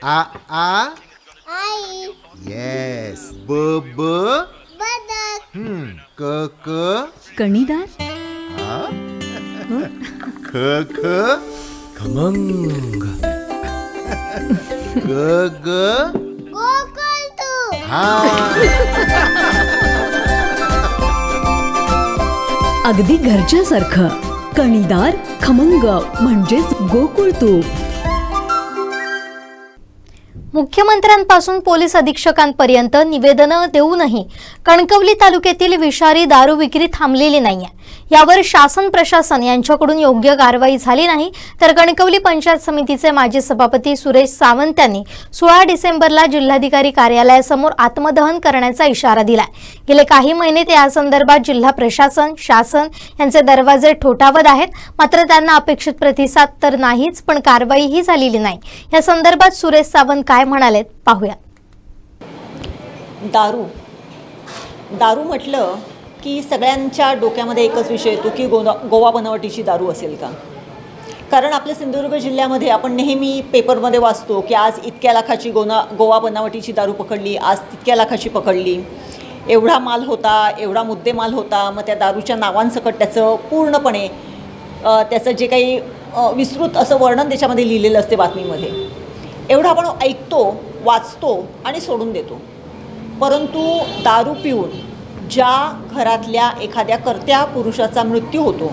आ आ आई. Yes. ब ब बदक. क क कणीदार. आ ख ख खमंग. ग ग गोकुळतू. हा. अगदी घरच्यासारखं. कणीदार खमंग म्हणजेच गोकुळ तूप. मुख्यमंत्र्यांपासून पोलीस अधीक्षकांपर्यंत निवेदनं देऊनही कणकवली तालुक्यातील विषारी दारू विक्री थांबलेली नाहीये. यावर शासन प्रशासन यांच्याकडून योग्य कारवाई झाली नाही तर कणकवली पंचायत समितीचे माजी सभापती सुरेश सावंत यांनी 16 डिसेंबरला जिल्हाधिकारी कार्यालयासमोर आत्मदहन करण्याचा इशारा दिलाय. गेले काही महिने ते या संदर्भात जिल्हा प्रशासन शासन यांचे दरवाजे ठोठावत आहेत, मात्र त्यांना अपेक्षित प्रतिसाद तर नाहीच, पण कारवाईही झालेली नाही. या संदर्भात सुरेश सावंत काय म्हणालेत पाहूया. दारू म्हटलं की सगळ्यांच्या डोक्यामध्ये एकच विषय येतो की गोवा बनावटीची दारू असेल का. कारण आपल्या सिंधुदुर्ग जिल्ह्यामध्ये आपण नेहमी पेपरमध्ये वाचतो की आज इतक्या लाखाची गोवा बनावटीची दारू पकडली, आज तितक्या लाखाची पकडली, एवढा माल होता, एवढा मुद्देमाल होता. मग त्या दारूच्या नावांसकट त्याचं पूर्णपणे त्याचं जे काही विस्तृत असं वर्णन त्याच्यामध्ये लिहिलेलं असते बातमीमध्ये. एवढं आपण ऐकतो, वाचतो आणि सोडून देतो. परंतु दारू पिऊन ज्या घरातल्या एखाद्या कर्त्या पुरुषाचा मृत्यू होतो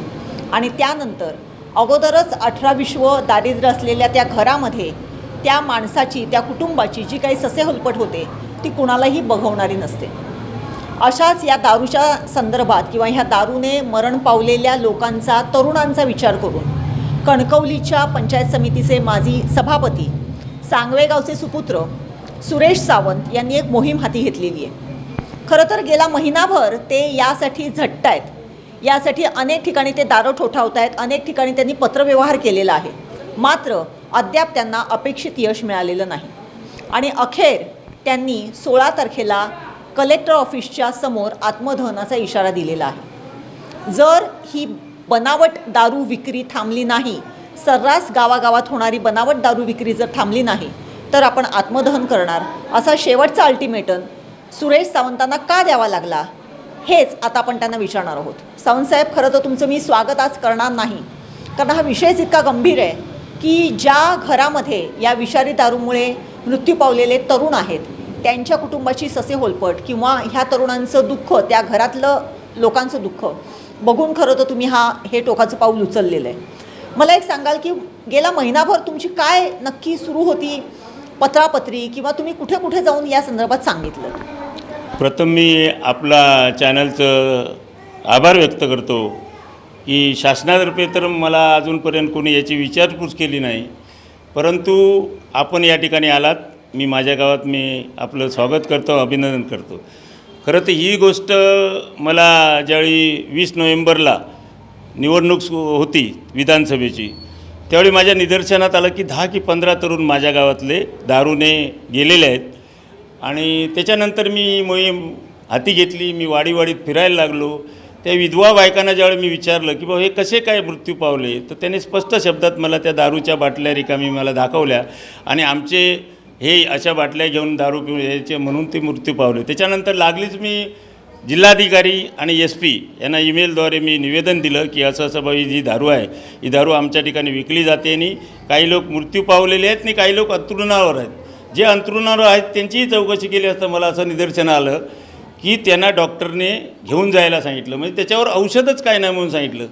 आणि त्यानंतर अगोदरच 18-20 दारिद्र्य असलेल्या त्या घरामध्ये त्या माणसाची, त्या कुटुंबाची जी काही ससेहोलपट होते ती कुणालाही बघवणारी नसते. अशाच या दारूच्या संदर्भात किंवा ह्या दारूने मरण पावलेल्या लोकांचा, तरुणांचा विचार करून कणकवलीच्या पंचायत समितीचे माजी सभापती, सांगवे गावचे सुपुत्र सुरेश सावंत यांनी एक मोहीम हाती घेतलेली आहे. खरं तर गेला महिनाभर ते यासाठी झटत आहेत. यासाठी अनेक ठिकाणी ते दारू ठोठावत आहेत, अनेक ठिकाणी त्यांनी पत्रव्यवहार केलेला आहे. मात्र अद्याप त्यांना अपेक्षित यश मिळालेलं नाही आणि अखेर त्यांनी 16 तारखेला कलेक्टर ऑफिसच्या समोर आत्मदहनाचा इशारा दिलेला आहे. जर ही बनावट दारू विक्री थांबली नाही, सर्रास गावागावात होणारी बनावट दारू विक्री जर थांबली नाही तर आपण आत्मदहन करणार, असा शेवटचा अल्टिमेटम सुरेश सावंतांना का द्यावा लागला हेच आता आपण त्यांना विचारणार आहोत. सावंतसाहेब, खरं तर तुमचं मी स्वागत आज करणार नाही, कारण हा विषयच इतका गंभीर आहे की ज्या घरामध्ये या विषारी दारूमुळे मृत्यू पावलेले तरुण आहेत त्यांच्या कुटुंबाची ससेहोलपट किंवा ह्या तरुणांचं दुःख, त्या घरातलं लोकांचं दुःख बघून खरं तर तुम्ही हे टोकाचं पाऊल उचललेलं आहे. मला एक सांगाल की गेला महिनाभर तुमची काय नक्की सुरू होती पत्रापत्री, किंवा तुम्ही कुठे कुठे जाऊन या संदर्भात सांगितलं? प्रथम मी आपला चॅनलचं आभार व्यक्त करतो की शासनातर्फे तर मला अजूनपर्यंत कोणी याची विचारपूस केली नाही, परंतु आपण या ठिकाणी आलात. मी माझ्या गावात आपलं स्वागत करतो, अभिनंदन करतो. खरं तर ही गोष्ट मला ज्यावेळी 20 नोव्हेंबरला निवडणूक होती विधानसभेची, त्यावेळी माझ्या निदर्शनात आलं की 10 की 15 तरुण माझ्या गावातले दारूने गेलेले आहेत. आणि त्याच्यानंतर मी मोहीम हाती घेतली. मी वाडीवाडीत फिरायला लागलो. त्या विधवा बायकांना ज्यावेळी मी विचारलं की बाबा हे कसे काय मृत्यू पावले, तर त्याने स्पष्ट शब्दात मला त्या दारूच्या बाटल्या रिकामी मला दाखवल्या आणि आमचे हे अशा बाटल्या घेऊन दारू पिऊन यायचे म्हणून ते मृत्यू पावले. त्याच्यानंतर लागलीच मी जिल्हाधिकारी आणि SP यांना ईमेलद्वारे मी निवेदन दिलं की असं बाई जी दारू आहे ही दारू आमच्या ठिकाणी विकली जाते आणि काही लोक मृत्यू पावलेले आहेत आणि काही लोक अंथरुणावर आहेत. जे अंथरुणावर आहेत त्यांचीही चौकशी केली असता मला असं निदर्शन आलं की त्यांना डॉक्टरने घेऊन जायला सांगितलं, म्हणजे त्याच्यावर औषधच काय नाही म्हणून सांगितलं.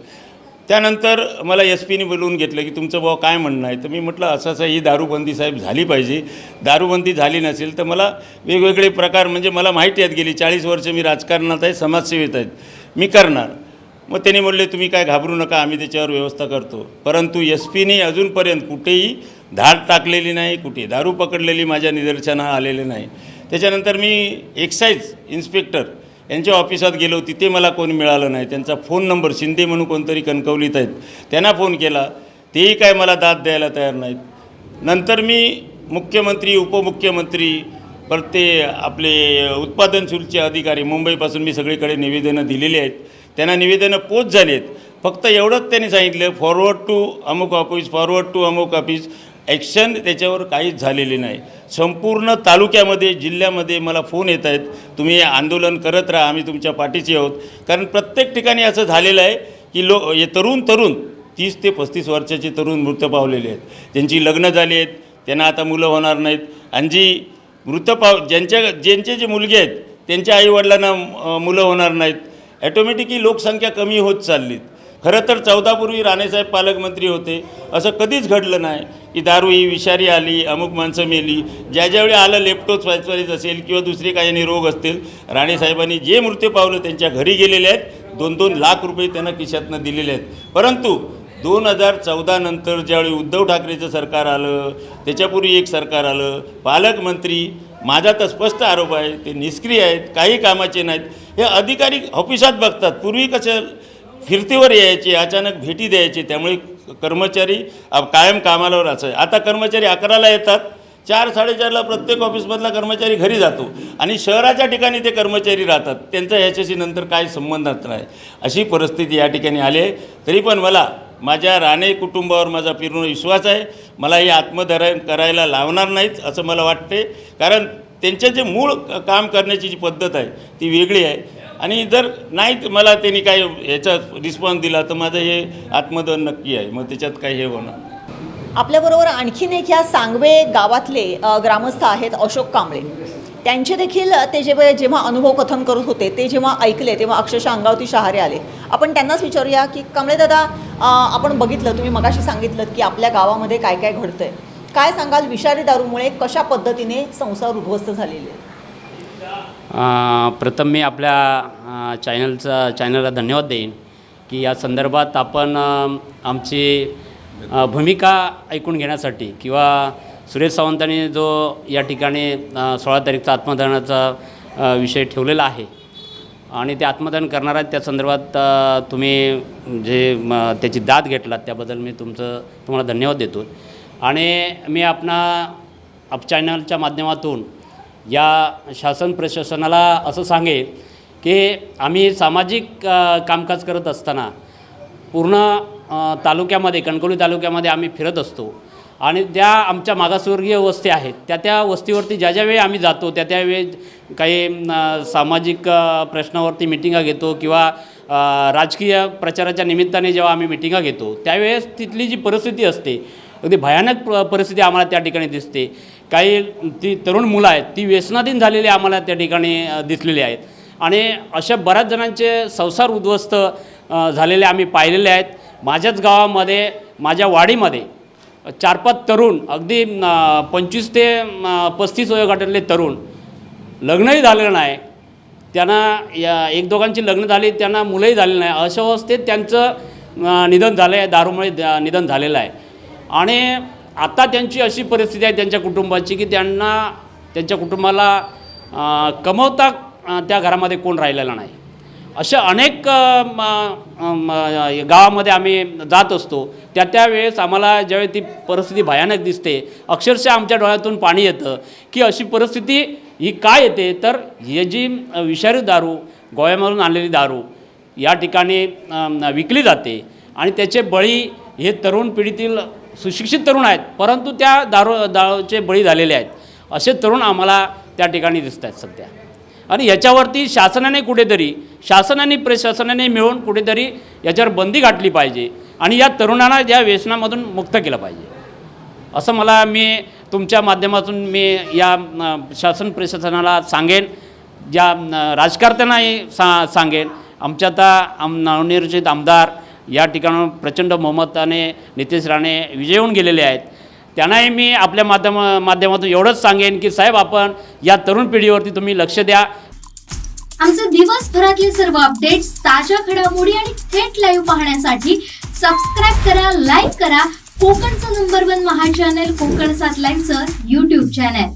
त्यानंतर मला SPने बोलवून घेतलं की तुमचं भाऊ काय म्हणणं आहे. तर मी म्हटलं असं ही दारूबंदी साहेब झाली पाहिजे. दारूबंदी झाली नसेल तर मला वेगवेगळे प्रकार, म्हणजे मला माहिती आहेत, गेली 40 वर्ष मी राजकारणात आहे, समाजसेवेत आहेत, मी करणार. मग त्यांनी बोलले तुम्ही काय घाबरू नका, आम्ही त्याच्यावर व्यवस्था करतो. परंतु SPने अजूनपर्यंत कुठेही धाड टाकलेली नाही, कुठे दारू पकडलेली माझ्या निदर्शनास आलेले नाही. त्याच्यानंतर मी एक्साईज इन्स्पेक्टर यांच्या ऑफिसात गेलो, तिथे मला कोणी मिळालं नाही. त्यांचा फोन नंबर शिंदे म्हणून कोणतरी कणकवलीत आहेत, त्यांना फोन केला, तेही काय मला दाद द्यायला तयार नाहीत. नंतर मी मुख्यमंत्री, उपमुख्यमंत्री, परत ते आपले उत्पादन शुल्कचे अधिकारी मुंबईपासून मी सगळीकडे निवेदनं दिलेली आहेत. त्यांना निवेदनं पोच झाली आहेत. फक्त एवढंच त्यांनी सांगितलं फॉरवर्ड टू अमुक ऑफिस, फॉरवर्ड टू अमुक ऑफिस. ॲक्शन त्याच्यावर काहीच झालेली नाही. संपूर्ण तालुक्यामध्ये जिल्ह्यामध्ये मला फोन येत आहेत, तुम्ही आंदोलन करत राहा, आम्ही तुमच्या पाठीशी आहोत. कारण प्रत्येक ठिकाणी असं झालेलं आहे की हे तरुण 30 ते 35 वर्षाचे तरुण मृत पावलेले आहेत. ज्यांची लग्न झाली आहेत, त्यांना आता मुलं होणार नाहीत. आणि जी ज्यांचे जे मुलगे आहेत त्यांच्या आईवडिलांना मुलं होणार नाहीत. ॲटोमॅटिकली लोकसंख्या कमी होत चाललीत. खरं तर 14 पूर्वी राणेसाहेब पालकमंत्री होते, असं कधीच घडलं नाही की दारू ही विषारी आली, अमुक माणसं मेली. ज्यावेळी आलं लेप्टोस्पायरोसिस असेल किंवा दुसरे काही रोग असतील, राणेसाहेबांनी जे मृत्यू पावलं त्यांच्या घरी गेलेले आहेत. 2-2 लाख रुपये त्यांना खिशातनं दिलेले आहेत. परंतु 2014 नंतर ज्यावेळी उद्धव ठाकरेचं सरकार आलं, त्याच्यापूर्वी एक सरकार आलं, पालकमंत्री, माझा तर स्पष्ट आरोप आहे ते निष्क्रिय आहेत, काही कामाचे नाहीत. हे अधिकारी ऑफिसात बघतात. पूर्वी कसं फिरतीवर यायचे, अचानक भेटी द्यायचे, त्यामुळे कर्मचारी कायम कामावर असायचे. आता कर्मचारी 11ला येतात, 4-4:30ला प्रत्येक ऑफिसमधला कर्मचारी घरी जातो आणि शहराच्या ठिकाणी ते कर्मचारी राहतात. त्यांचा ह्याच्याशी नंतर काही संबंधच नाही. अशी परिस्थिती या ठिकाणी आली आहे. तरी पण मला माझ्या राणे कुटुंबावर माझा पूर्ण विश्वास आहे. मला हे आत्मधरण करायला लावणार नाहीत असं मला वाटते. कारण त्यांचे जे मूळ काम करण्याची जी पद्धत आहे ती वेगळी आहे. आणि जर नाही मला त्यांनी काही ह्याचा रिस्पॉन्स दिला तर माझं हे आत्मदहन नक्की आहे. मग त्याच्यात काही हे होणार. आपल्याबरोबर आणखीन एक ह्या सांगवे गावातले ग्रामस्थ आहेत अशोक कांबळे. त्यांचे देखील ते जेव्हा अनुभव कथन करत होते ते जेव्हा ऐकले तेव्हा अक्षरशः अंगावरती शहारे आले. आपण त्यांनाच विचारूया की कांबळे दादा, आपण बघितलं, तुम्ही मगाशी सांगितलं की आपल्या गावामध्ये काय काय घडतंय. काय सांगाल, विषारी दारूमुळे कशा पद्धतीने संसार उद्ध्वस्त झालेले आहेत? प्रथम मी आपल्या चॅनलला धन्यवाद देईन की या संदर्भात आपण आमची भूमिका ऐकून घेण्यासाठी किंवा सुरेश सावंतांनी जो या ठिकाणी 16 तारीखचा आत्मदहनाचा विषय ठेवलेला आहे आणि ते आत्मदहन करणार आहेत, त्या संदर्भात तुम्ही त्याची दाद घेतलात त्याबद्दल मी तुम्हाला धन्यवाद देतो. आणि मी आप चॅनलच्या माध्यमातून या शासन प्रशासनाला असं सांगेन की आम्ही सामाजिक कामकाज करत असताना पूर्ण तालुक्यामध्ये, कणकवली तालुक्यामध्ये आम्ही फिरत असतो आणि त्या आमच्या मागासवर्गीय वस्ती आहेत त्या वस्तीवरती ज्या वेळी आम्ही जातो त्यावेळी काही सामाजिक प्रश्नावरती मिटिंगा घेतो किंवा राजकीय प्रचाराच्या निमित्ताने जेव्हा आम्ही मिटिंगा घेतो त्यावेळेस तिथली जी परिस्थिती असते अगदी भयानक परिस्थिती आम्हाला त्या ठिकाणी दिसते. काही ती तरुण मुलं आहेत ती व्यसनाधीन झालेली आम्हाला त्या ठिकाणी दिसलेली आहेत आणि अशा बऱ्याच जणांचे संसार उद्ध्वस्त झालेले आम्ही पाहिलेले आहेत. माझ्याच गावामध्ये, माझ्या वाडीमध्ये 4-5 तरुण, अगदी 25 ते 35 वयोगटातले तरुण, लग्नही झालेलं नाही, त्यांना 1-2 लग्न झाली, त्यांना मुलंही झालेलं नाही, अशा अवस्थेत त्यांचं निधन झालं आहे, दारूमुळे निधन झालेलं आहे. आणि आता त्यांची अशी परिस्थिती आहे त्यांच्या कुटुंबाची की त्यांच्या कुटुंबाला कमवता त्या घरामध्ये कोण राहिलेला नाही. अशा अनेक गावामध्ये आम्ही जात असतो. त्यावेळेस आम्हाला ज्यावेळी ती परिस्थिती भयानक दिसते, अक्षरशः आमच्या डोळ्यातून पाणी येतं की अशी परिस्थिती ही काय येते. तर ही जी विषारी दारू, गोव्यामधून आणलेली दारू या ठिकाणी विकली जाते आणि त्याचे बळी हे तरुण पिढीतील सुशिक्षित तरुण आहेत, परंतु त्या दारूचे बळी झालेले आहेत. असे तरुण आम्हाला त्या ठिकाणी दिसत आहेत सध्या. आणि याच्यावरती शासनाने प्रशासनाने मिळून कुठेतरी याच्यावर बंदी घातली पाहिजे आणि या तरुणांना या व्यसनामधून मुक्त केलं पाहिजे असं मी तुमच्या माध्यमातून या शासन प्रशासनाला सांगेन. ज्या राजकारत्यांनाही सांगेन. आमच्या आता नवनिर्वाचित आमदार या ठिकाणाहून प्रचंड बहुमताने नितेश राणे विजय होऊन गेलेले आहेत. त्यांनाही मी आपल्या माध्यमातून एवढंच सांगेन की साहेब, आपण या तरुण पिढीवरती तुम्ही लक्ष द्या. आमचे दिवसभरातले सर्व अपडेट्स, ताज्या घडामोडी आणि थेट लाईव्ह पाहण्यासाठी सबस्क्राईब करा, लाईक करा कोकणचं नंबर 1 महा चॅनल कोकण 7 लाईव्हचं YouTube चॅनल.